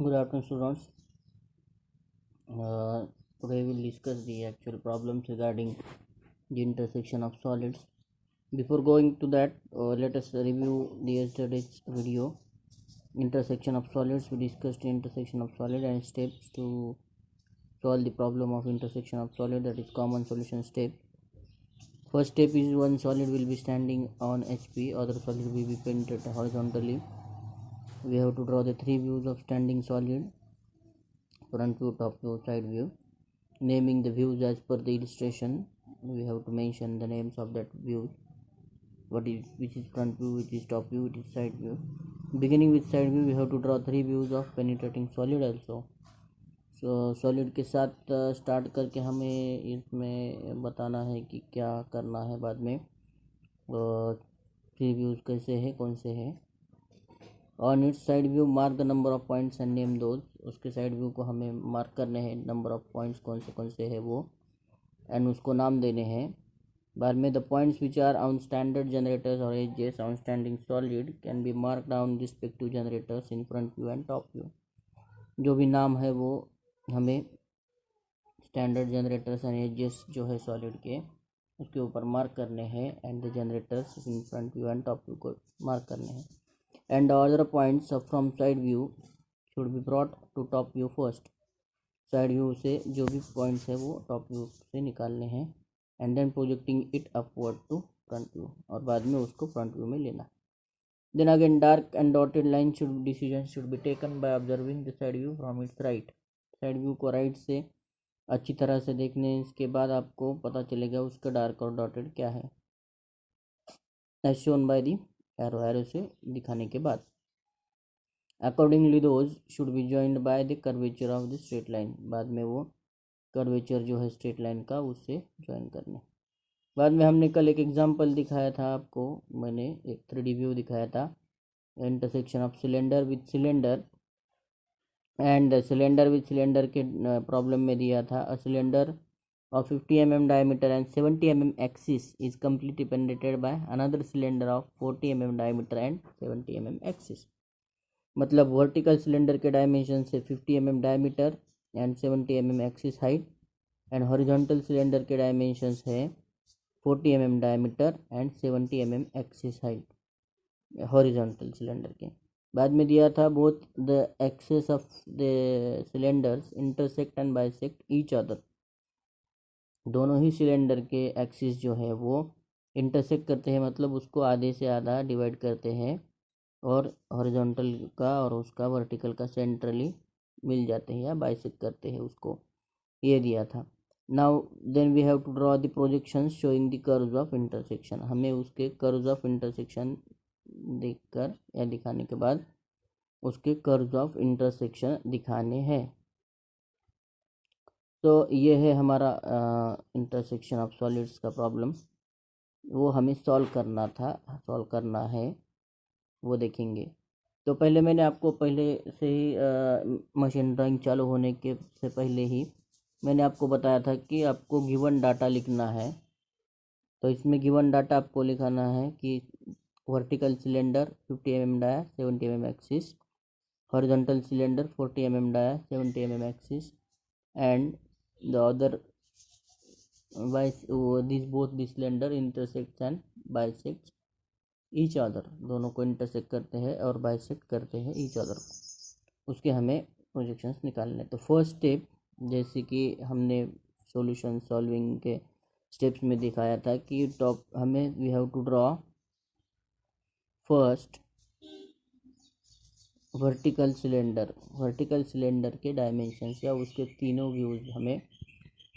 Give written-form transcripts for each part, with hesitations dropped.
Good afternoon, students. Today we'll discuss the actual problems regarding the intersection of solids. Before going to that, let us review the yesterday's video. Intersection of solids. We discussed the intersection of solid and steps to solve the problem of intersection of solid. That is common solution step. First step is one solid will be standing on HP, other solid will be painted horizontally. We have to draw the three views of standing solid: front view, top view, side view. Naming the views as per the illustration, we have to mention the names of that views, which is front view, which is top view, which is side view. Beginning with side view, we have to draw three views of penetrating solid also. So solid के साथ start करके हमें इसमें बताना है कि क्या करना है बाद में, थ्री व्यूज़ कैसे है, कौन से है. On it's side view mark the number of points and name those. उसके साइड व्यू को हमें मार्क करने हैं, नंबर ऑफ पॉइंट्स कौन से है वो, एंड उसको नाम देने हैं. बाद में the points which are on standard generators और edges on standing solid can be mark down respective generators in front view and top view. जो भी नाम है वो हमें स्टैंडर्ड जनरेटर्स एंड एजेस जो है सॉलिड के, उसके ऊपर मार्क करने हैं, and the generators in front view and top view को मार्क करने हैं. And other points from side view should be brought to top view first. Side view से जो भी पॉइंट्स है वो टॉप व्यू से निकालने हैं, and then projecting it upward to front view, और बाद में उसको फ्रंट व्यू में लेना. Then again dark and dotted line decision should be taken by observing the side view from its right. Side view को राइट से अच्छी तरह से देखने के बाद आपको पता चलेगा उसका डार्क और डॉटेड क्या है, as shown by the arrow से दिखाने के बाद. Accordingly those should be joined by the curvature of the straight line. बाद में वो कर्वेचर जो है स्ट्रेट लाइन का उससे ज्वाइन करने. बाद में हमने कल एक एग्जांपल दिखाया था आपको, मैंने एक 3D व्यू दिखाया था, intersection of cylinder with cylinder, and cylinder with cylinder के प्रॉब्लम में दिया था a cylinder of 50 mm diameter and 70 mm axis is completely penetrated by another cylinder of 40 mm diameter and 70 mm axis. मतलब vertical cylinder के dimension से 50 mm diameter and 70 mm axis height, and horizontal cylinder के dimensions है 40 mm diameter and 70 mm axis height horizontal cylinder के. बाद में दिया था both the axes of the cylinders intersect and bisect each other. दोनों ही सिलेंडर के एक्सिस जो है वो इंटरसेक्ट करते हैं, मतलब उसको आधे से आधा डिवाइड करते हैं, और हॉरिजॉन्टल का और उसका वर्टिकल का सेंट्रली मिल जाते हैं या बाइसेक्ट करते हैं उसको, ये दिया था. Now then we have to draw the projections showing the curves of intersection. हमें उसके कर्व्स ऑफ इंटरसेक्शन देखकर या दिखाने के बाद उसके कर्व्स ऑफ इंटरसेक्शन दिखाने हैं. तो ये है हमारा इंटरसेक्शन ऑफ सॉलिड्स का प्रॉब्लम. वो हमें सॉल्व करना है, वो देखेंगे. तो पहले मैंने आपको पहले से ही मशीन ड्राइंग चालू होने के से पहले ही मैंने आपको बताया था कि आपको गिवन डाटा लिखना है. तो इसमें गिवन डाटा आपको लिखाना है कि vertical cylinder 50 mm dia 70 mm axis, horizontal cylinder 40 mm dia 70 mm axis, and the other both the cylinder intersects and bisects each other. दोनों को इंटरसेक्ट करते हैं और बाइसेक्ट करते हैं each other. उसके हमें प्रोजेक्शंस निकालने. तो फर्स्ट स्टेप, जैसे कि हमने सॉल्यूशन सॉल्विंग के स्टेप्स में दिखाया था कि टॉप हमें we have to draw first vertical cylinder के डायमेंशंस या उसके तीनों व्यूज़ हमें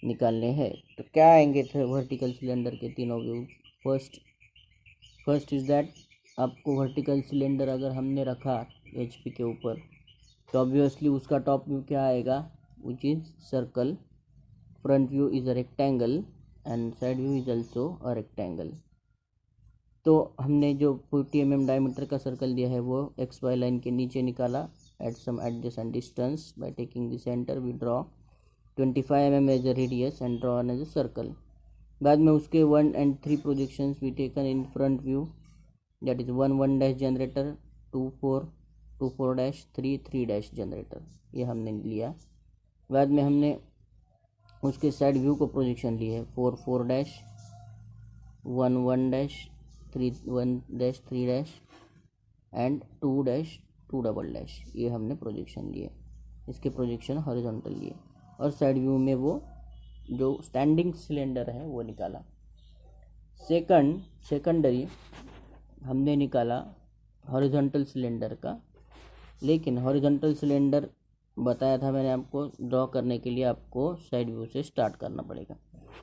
निकालने हैं. तो क्या आएंगे थे वर्टिकल सिलेंडर के तीनों व्यूज. फर्स्ट इज़ दैट आपको वर्टिकल सिलेंडर अगर हमने रखा HP के ऊपर, तो ऑब्वियसली उसका टॉप व्यू क्या आएगा, which is circle. Front view is a rectangle and side view is also a rectangle. तो हमने जो 40 mm डायमीटर का सर्कल दिया है वो XY लाइन के नीचे निकाला at some adjacent distance. By taking the centre we draw 25 mm as a radius and draw as a circle. बाद में उसके 1 and 3 projections we taken in front view, that is 1 1 dash generator, 2 4, 2 4 dash 3 3 dash generator, ये हमने लिया। बाद में हमने उसके साइड व्यू को प्रोजेक्शन ली है 4 4 dash 1 1 dash 3 1 dash 3 dash and 2 dash 2 double dash, ये हमने प्रोजेक्शन लिए, इसके प्रोजेक्शन हॉरिजॉन्टल लिए। और साइड व्यू में वो जो स्टैंडिंग सिलेंडर है वो निकाला। सेकेंडरी हमने निकाला हॉरिजॉन्टल सिलेंडर का, लेकिन हॉरिजॉन्टल सिलेंडर बताया था मैंने आपको, ड्रॉ करने के लिए आपको साइड व्यू से स्टार्ट करना पड़ेगा।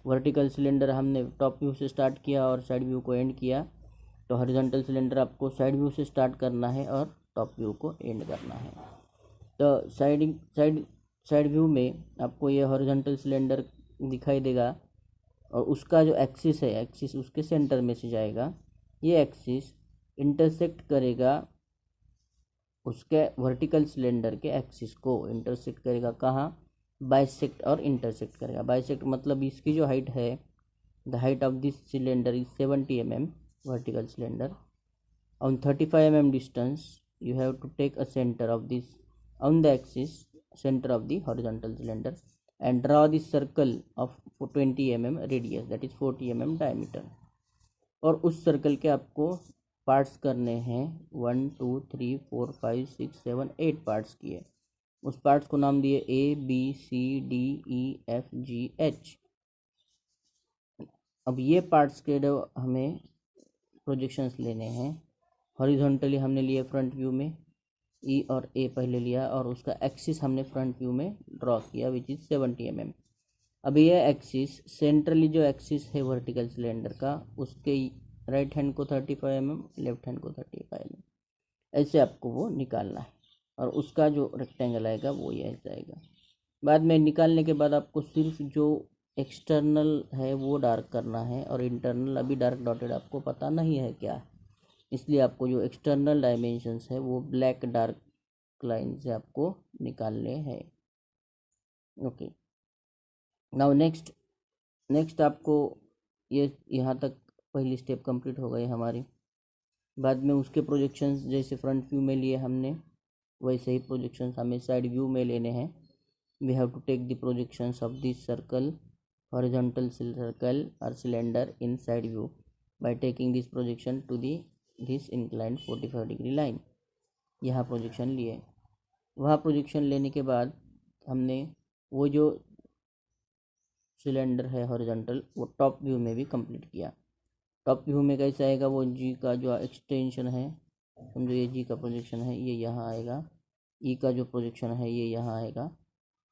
वर्टिकल सिलेंडर हमने टॉप व्यू से स्टार्ट किया और साइड व्यू को एंड किया, तो हॉरिजॉन्टल सिलेंडर आपको साइड व्यू से स्टार्ट करना है और टॉप व्यू को एंड करना है। तो साइड व्यू में आपको ये हॉरिजॉन्टल सिलेंडर दिखाई देगा और उसका जो एक्सिस है, एक्सिस उसके सेंटर में से जाएगा। ये एक्सिस इंटरसेक्ट करेगा उसके वर्टिकल सिलेंडर के एक्सिस को, इंटरसेक्ट करेगा कहाँ, बाइसेक्ट और इंटरसेक्ट करेगा। बाइसेक्ट मतलब इसकी जो हाइट है, the height of this cylinder is 70 mm vertical cylinder. On 35 mm distance you have to take a center of this on the axis, center of the horizontal cylinder, and draw the circle of 20 mm radius, that is 40 mm diameter. और उस circle के आपको parts करने हैं 1 2 3 4 5 6 7 8 parts किए। उस parts को नाम दिए ABCDEFGH। अब ये पार्ट्स के हमें प्रोजेक्शंस लेने हैं। हॉरिजॉन्टली हमने लिए फ्रंट व्यू में, ई और ए पहले लिया और उसका एक्सिस हमने फ्रंट व्यू में ड्रॉ किया विच इज़ 70 mm। अब ये एक्सिस सेंट्रली जो एक्सिस है वर्टिकल सिलेंडर का, उसके राइट हैंड को 35 mm, लेफ्ट हैंड को 35 mm, ऐसे आपको वो निकालना है। और उसका जो रेक्टेंगल आएगा वो ये ऐसा आएगा। बाद में निकालने के बाद आपको सिर्फ जो एक्सटर्नल है वो डार्क करना है और इंटरनल अभी डार्क डॉटेड आपको पता नहीं है क्या है, इसलिए आपको जो एक्सटर्नल डायमेंशंस है वो ब्लैक डार्क लाइन से आपको निकालने हैं। ओके, नाउ नेक्स्ट आपको ये यहाँ तक पहली स्टेप कंप्लीट हो गई हमारी। बाद में उसके प्रोजेक्शंस जैसे फ्रंट व्यू में लिए हमने, वैसे ही प्रोजेक्शंस हमें साइड व्यू में लेने हैं। We have to take the projections of this circle, horizontal circle or cylinder in side view by taking this projection to this inclined 45 degree line। यहाँ प्रोजेक्शन लिए, वहाँ प्रोजेक्शन लेने के बाद हमने वो जो सिलेंडर है हॉरिजॉन्टल वो टॉप व्यू में भी कंप्लीट किया। टॉप व्यू में कैसे आएगा, वो जी का जो एक्सटेंशन है, समझो ये जी का प्रोजेक्शन है, ये यहाँ आएगा, ई का जो प्रोजेक्शन है ये यहाँ आएगा,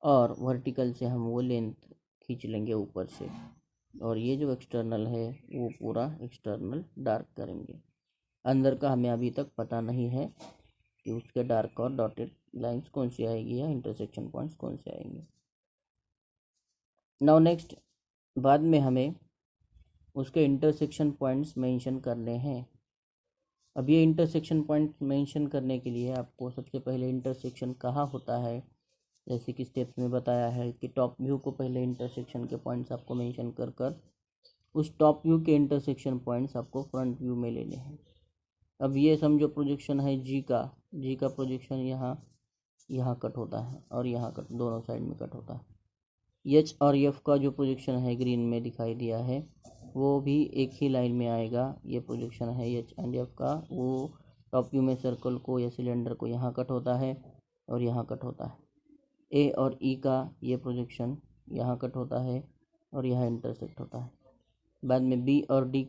और वर्टिकल से हम वो लेंथ खींच लेंगे ऊपर से, और ये जो एक्सटर्नल है वो पूरा एक्सटर्नल डार्क करेंगे। अंदर का हमें अभी तक पता नहीं है कि उसके डार्क और डॉटेड लाइंस कौन सी आएगी या इंटरसेक्शन पॉइंट्स कौन से आएंगे। नाउ नेक्स्ट, बाद में हमें उसके इंटरसेक्शन पॉइंट्स मेंशन करने हैं। अब ये इंटरसेक्शन पॉइंट मेंशन करने के लिए आपको सबसे पहले इंटरसेक्शन कहाँ होता है, जैसे कि स्टेप्स में बताया है कि टॉप व्यू को पहले इंटरसेक्शन के पॉइंट्स आपको मेंशन कर उस टॉप व्यू के इंटरसेक्शन पॉइंट्स आपको फ्रंट व्यू में लेने हैं। अब ये समझो प्रोजेक्शन है जी का प्रोजेक्शन यहाँ कट होता है और यहाँ कट, दोनों साइड में कट होता है। एच और एफ का जो प्रोजेक्शन है ग्रीन में दिखाई दिया है वो भी एक ही लाइन में आएगा। ये प्रोजेक्शन है एच एंड एफ का, वो टॉप व्यू में सर्कल को या सिलेंडर को यहाँ कट होता है और यहाँ कट होता है। ए और ई का ये प्रोजेक्शन यहाँ कट होता है और यहाँ इंटरसेक्ट होता है। बाद में बी और डी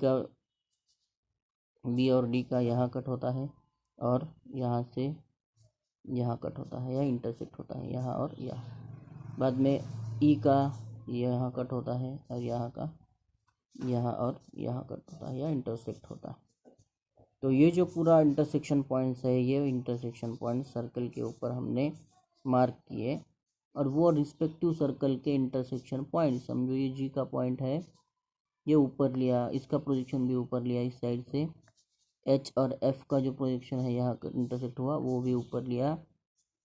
का यहाँ कट होता है और यहाँ से यहाँ कट होता है या इंटरसेक्ट होता है, यहाँ और यहाँ। बाद में ई का यहाँ कट होता है और यहाँ का यहाँ और यहाँ कट होता है या इंटरसेक्ट होता है। तो ये जो पूरा इंटरसेक्शन पॉइंट्स है, ये इंटरसेक्शन पॉइंट सर्कल के ऊपर हमने मार्क किए और वो रिस्पेक्टिव सर्कल के इंटरसेक्शन पॉइंट, समझो ये जी का पॉइंट है, ये ऊपर लिया, इसका प्रोजेक्शन भी ऊपर लिया इस साइड से। एच और एफ का जो प्रोजेक्शन है यहाँ इंटरसेक्ट हुआ वो भी ऊपर लिया।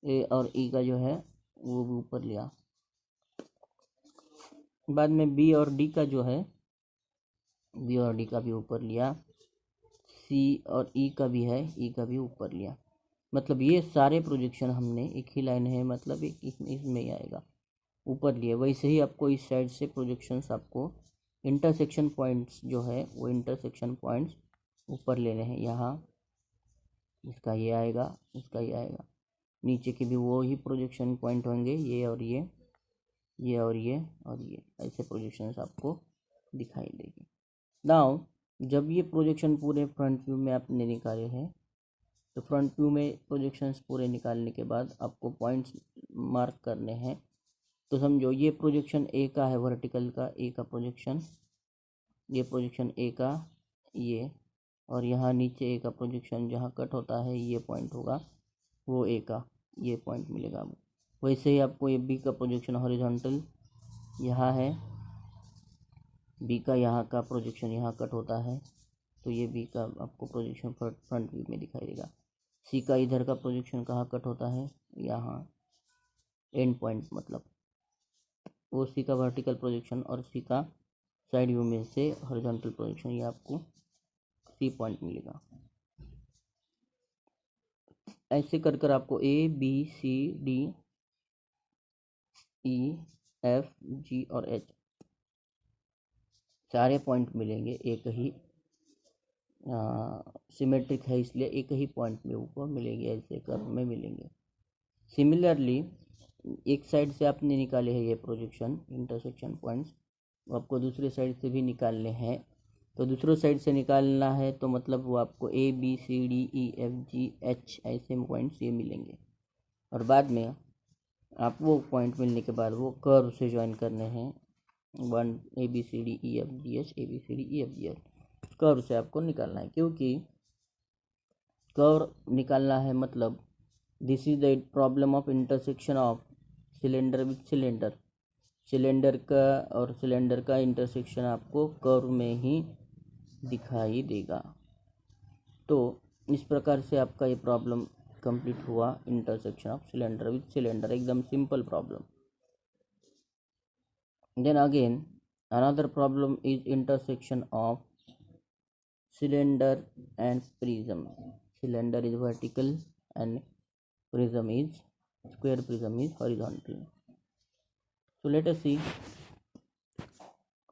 ए और ई का जो है वो भी ऊपर लिया। बाद में बी और डी का जो है, बी और डी का भी ऊपर लिया। सी और ई का भी है, ई का भी ऊपर लिया। मतलब ये सारे प्रोजेक्शन हमने एक ही लाइन है, मतलब एक इसमें ही आएगा ऊपर लिए। वैसे ही आपको इस साइड से प्रोजेक्शंस आपको इंटरसेक्शन पॉइंट्स जो है वो इंटरसेक्शन पॉइंट्स ऊपर लेने हैं। यहाँ इसका ये आएगा, इसका ये आएगा, नीचे के भी वो ही प्रोजेक्शन पॉइंट होंगे, ये और ये और ये और ये, ऐसे प्रोजेक्शंस आपको दिखाई देगी। नाउ जब ये प्रोजेक्शन पूरे फ्रंट व्यू में आपने निकाले हैं, तो फ्रंट व्यू में प्रोजेक्शंस पूरे निकालने के बाद आपको पॉइंट्स मार्क करने हैं। तो समझो ये प्रोजेक्शन ए का है, वर्टिकल का ए का प्रोजेक्शन, ये प्रोजेक्शन ए का ये, और यहाँ नीचे ए का प्रोजेक्शन जहाँ कट होता है ये पॉइंट होगा, वो ए का ये पॉइंट मिलेगा। वैसे ही आपको ये बी का प्रोजेक्शन हॉरिजॉन्टल यहाँ है, बी का यहाँ का प्रोजेक्शन यहाँ कट होता है, तो ये बी का आपको प्रोजेक्शन फ्रंट व्यू में दिखाई देगा। सी का इधर का प्रोजेक्शन कहाँ कट होता है, यहाँ एंड पॉइंट, मतलब वो सी का वर्टिकल प्रोजेक्शन और सी का साइड व्यू में से हॉरिजॉन्टल प्रोजेक्शन, ये आपको सी पॉइंट मिलेगा। ऐसे कर कर आपको A B C D E F G और एच सारे पॉइंट मिलेंगे, एक ही सिमेट्रिक है इसलिए एक ही पॉइंट में ऊपर मिलेंगे, ऐसे कर्व में मिलेंगे। सिमिलरली एक साइड से आपने निकाले हैं ये प्रोजेक्शन इंटरसेक्शन पॉइंट्स, आपको दूसरे साइड से भी निकालने हैं। तो दूसरे साइड से निकालना है तो मतलब वो आपको A B C D E F G H ऐसे पॉइंट्स ये मिलेंगे, और बाद में आप वो पॉइंट मिलने के बाद वो कर्व से ज्वाइन करने हैं, one A B C D E F G H, A B C D E F G H curve से आपको निकालना है। क्योंकि कर्व निकालना है मतलब this is the problem of intersection of cylinder with cylinder, cylinder का और सिलेंडर का इंटरसेक्शन आपको कर्व में ही दिखाई देगा। तो इस प्रकार से आपका ये प्रॉब्लम कंप्लीट हुआ, intersection of cylinder with cylinder, एकदम simple problem. Then again another problem is intersection of cylinder and prism. Cylinder is vertical and prism is square, prism is horizontal. So let us see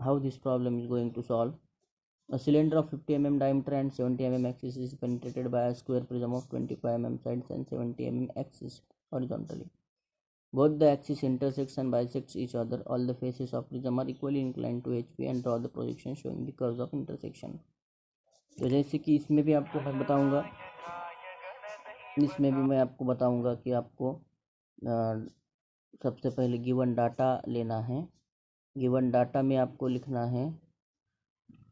how this problem is going to solve. A cylinder of 50 mm diameter and 70 mm axis is penetrated by a square prism of 25 mm sides and 70 mm axis horizontally. Both the axes intersect and bisect each other. All the faces of prism are equally inclined to HP and draw the projection showing the curves of intersection. तो जैसे कि इसमें भी आपको मैं बताऊंगा, इसमें भी मैं आपको बताऊंगा कि आपको सबसे पहले गिवन डाटा लेना है। गिवन डाटा में आपको लिखना है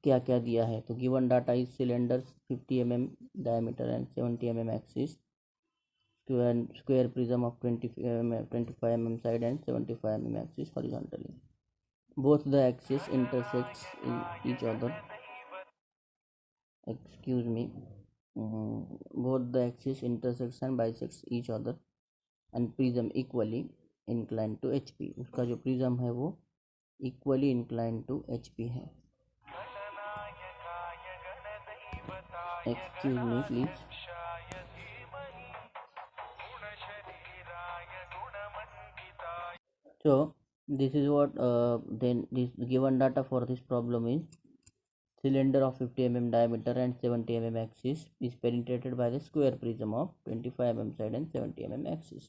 क्या क्या दिया है। तो given data is cylinder 50 mm diameter and 70 mm axis, square prism of 25 mm side and 75 mm axis horizontally. Both the axes intersects each other. Excuse me. Both the axes intersects and bisects each other and prism equally inclined to HP. उसका जो prism है वो equally inclined to HP है. Excuse me please. So this is what then this given data for this problem is cylinder of 50 mm diameter and 70 mm axis is penetrated by the square prism of 25 mm side and 70 mm axis.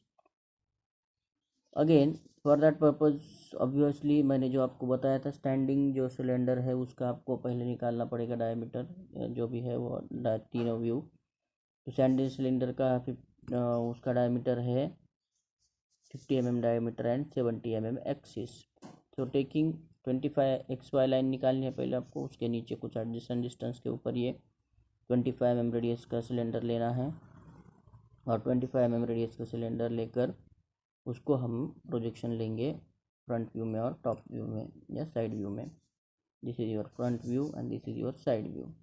Again for that purpose obviously मैंने जो आपको बताया था standing जो cylinder है उसका आपको पहले निकालना पड़ेगा डायमीटर जो भी है वो तीनों व्यू। तो स्टैंडिंग सिलेंडर का उसका डायमीटर है 50 mm diameter and 70 mm axis. तो टेकिंग 25 XY लाइन निकालनी है पहले आपको, उसके नीचे कुछ एडजेसेंट डिस्टेंस के ऊपर ये 25 mm रेडियस का सिलेंडर लेना है, और 25 mm रेडियस का सिलेंडर लेकर उसको हम प्रोजेक्शन लेंगे फ्रंट व्यू में और टॉप व्यू में या साइड व्यू में। This is your front view and this is your side view.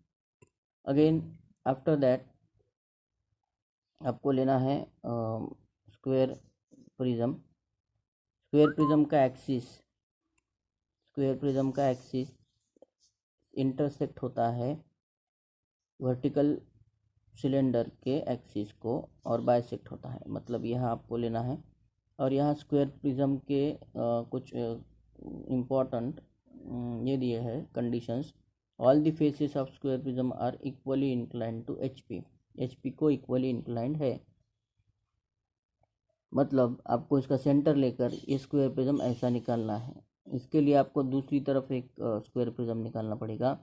Again after that आपको लेना है स्क्वायर प्रिज्म। स्क्वायर प्रिज्म का एक्सिस इंटरसेक्ट होता है वर्टिकल सिलेंडर के एक्सिस को और बाइसेक्ट होता है, मतलब यहाँ आपको लेना है। और यहाँ स्क्वायर प्रिज्म के कुछ इम्पोर्टेंट ये दिए हैं conditions. All the faces of square prism are equally inclined to HP, HP को इक्वली इंक्लाइंड है। मतलब आपको इसका सेंटर लेकर ये स्क्वायर प्रिज्म ऐसा निकालना है। इसके लिए आपको दूसरी तरफ एक स्क्वायर प्रिज्म निकालना पड़ेगा,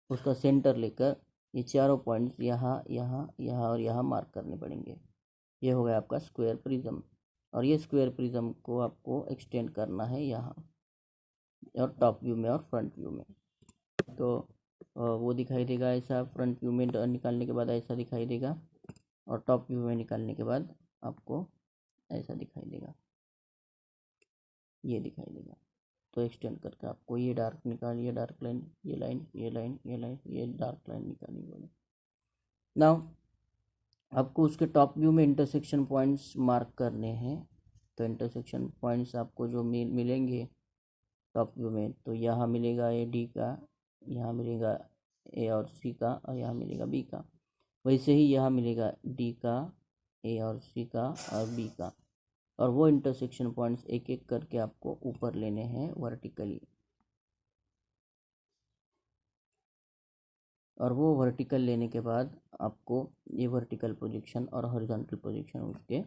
उसका सेंटर लेकर ये चारों पॉइंट्स यहाँ यहाँ यहाँ और यहाँ मार्क करने पड़ेंगे। ये हो गया आपका स्क्वायर प्रिज्म। और ये स्क्वायर प्रिज्म को आपको एक्सटेंड करना है यहाँ और टॉप व्यू में और फ्रंट व्यू में। तो वो दिखाई देगा ऐसा, फ्रंट व्यू में निकालने के बाद ऐसा दिखाई देगा, और टॉप व्यू में निकालने के बाद आपको ऐसा दिखाई देगा, ये दिखाई देगा। तो एक्सटेंड करके आपको ये डार्क निकाल, ये डार्क लाइन, ये लाइन, ये लाइन, ये लाइन, ये डार्क लाइन निकालनी पड़ेगी। नाउ आपको उसके टॉप व्यू में इंटरसेक्शन पॉइंट्स मार्क करने हैं। तो इंटरसेक्शन पॉइंट्स आपको जो मिलेंगे टॉप व्यू में, तो यहाँ मिलेगा ए डी का, यहाँ मिलेगा ए और सी का, और यहाँ मिलेगा बी का। वैसे ही यहाँ मिलेगा डी का, ए और सी का और बी का। और वो इंटरसेक्शन पॉइंट्स एक एक करके आपको ऊपर लेने हैं वर्टिकली, और वो वर्टिकल लेने के बाद आपको ये वर्टिकल प्रोजेक्शन और हॉरिजॉन्टल प्रोजेक्शन उसके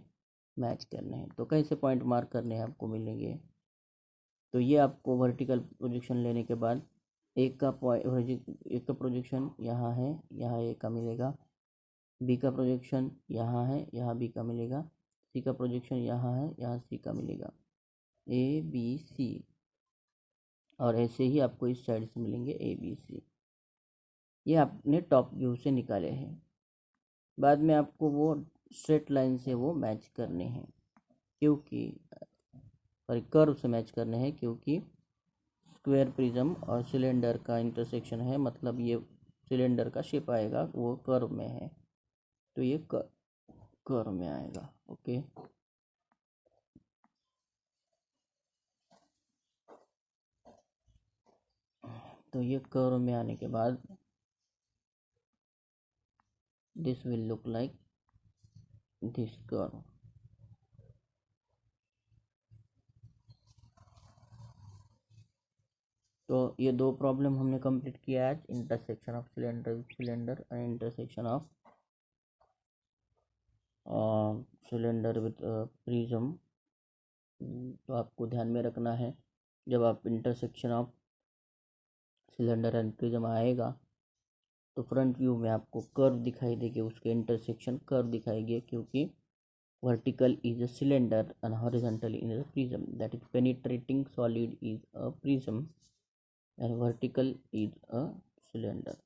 मैच करने हैं। तो कैसे पॉइंट मार्क करने हैं आपको मिलेंगे। तो ये आपको वर्टिकल प्रोजेक्शन लेने के बाद एक का प्रोजेक्शन यहाँ है, यहाँ ए का मिलेगा। बी का प्रोजेक्शन यहाँ है, यहाँ बी का मिलेगा। सी का प्रोजेक्शन यहाँ है, यहाँ सी का मिलेगा। ए बी सी, और ऐसे ही आपको इस साइड से मिलेंगे ए बी सी। ये आपने टॉप व्यू से निकाले हैं। बाद में आपको वो स्ट्रेट लाइन से वो मैच करने हैं, क्योंकि कर्व से मैच करने हैं, क्योंकि स्क्वायर प्रिज्म और सिलेंडर का इंटरसेक्शन है, मतलब ये सिलेंडर का शेप आएगा वो कर्व में है, तो ये कर्व में आएगा। ओके, तो ये कर्व में आने के बाद this will look like this curve. तो ये दो प्रॉब्लम हमने कंप्लीट किया आज, intersection of cylinder with cylinder and intersection of cylinder with prism. तो आपको ध्यान में रखना है, जब आप intersection of cylinder and prism आएगा तो फ्रंट व्यू में आपको कर्व दिखाई देगी, उसके इंटरसेक्शन कर्व दिखाएगी, क्योंकि vertical is a cylinder and horizontal is a prism, that is penetrating solid is a prism and vertical is a cylinder।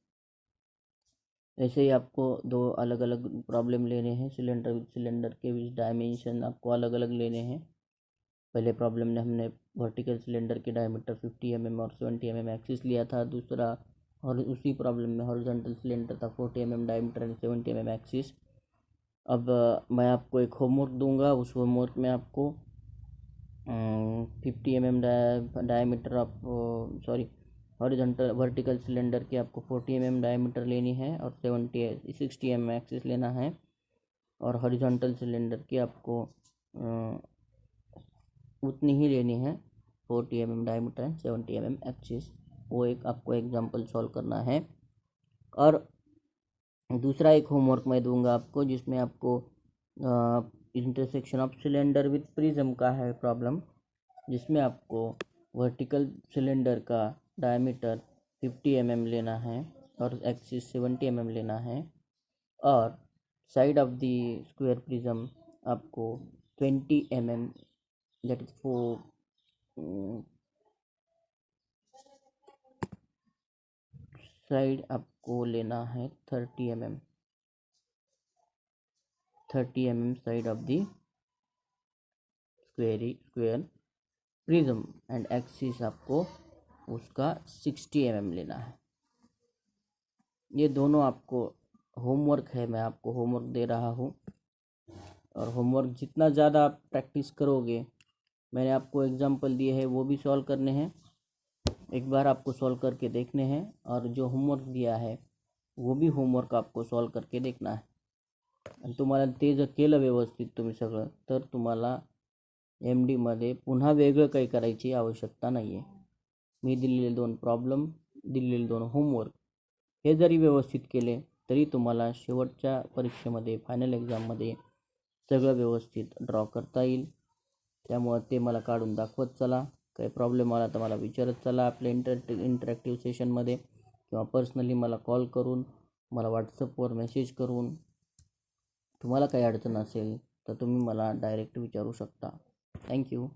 ऐसे ही आपको दो अलग अलग प्रॉब्लम लेने हैं सिलेंडर विद सिलेंडर के, विच डायमेंशन आपको अलग अलग लेने हैं। पहले प्रॉब्लम में हमने वर्टिकल सिलेंडर के डायमीटर 50 mm और 70 mm एक्सिस लिया था। दूसरा, और उसी प्रॉब्लम में हॉरिजॉन्टल सिलेंडर था 40 mm diameter and 70 mm axis. अब मैं आपको एक होमवर्क दूंगा, उस होमवर्क में आपको 50 mm diameter of horizontal vertical cylinder की आपको 40 mm डायमीटर लेनी है और 60 mm एक्सिस लेना है। और हॉरिजॉन्टल सिलेंडर की आपको उतनी ही लेनी है, 40 mm diameter and 70 mm axis. वो एक आपको एग्जांपल सॉल्व करना है। और दूसरा एक होमवर्क मैं दूंगा आपको, जिसमें आपको intersection of cylinder with prism का है प्रॉब्लम, जिसमें आपको वर्टिकल सिलेंडर का डायमीटर 50 mm लेना है और एक्सिस 70 mm लेना है, और side of the square prism आपको 20 mm, that is for side आपको लेना है 30 mm side of the square prism, and axis आपको उसका 60 mm लेना है। ये दोनों आपको होमवर्क है, मैं आपको होमवर्क दे रहा हूँ। और होमवर्क जितना ज़्यादा आप प्रैक्टिस करोगे, मैंने आपको एग्जांपल दिए हैं वो भी सॉल्व करने हैं, एक बार आपको सॉल्व करके देखने हैं, और जो होमवर्क दिया है वो भी होमवर्क आपको सॉल्व करके देखना है। आणि तुम्हाला ते जर केलं व्यवस्थित तुम्ही सगळं, तर तुम्हाला MDमध्ये पुन्हा वेगळं काही करायची आवश्यकता नाही आहे. मी दिलेले 2 प्रॉब्लेम, दिलेले 2 होमवर्क हे जरी व्यवस्थित केले तरी तुम्हाला शेवटच्या परीक्षेमध्ये फायनल एक्झाममध्ये सगळं व्यवस्थित ड्रॉ करता येईल. त्यामुळं ते मला काढून दाखवत चला. काही प्रॉब्लेम आला तर मला विचारत चला आपल्या इंटरॅक्टिव्ह सेशनमध्ये, किंवा पर्सनली मला कॉल करून, मला व्हॉट्सअपवर मेसेज करून. तुम्हाला काही अडचण असेल तर तुम्ही मला डायरेक्ट विचारू शकता. थँक्यू.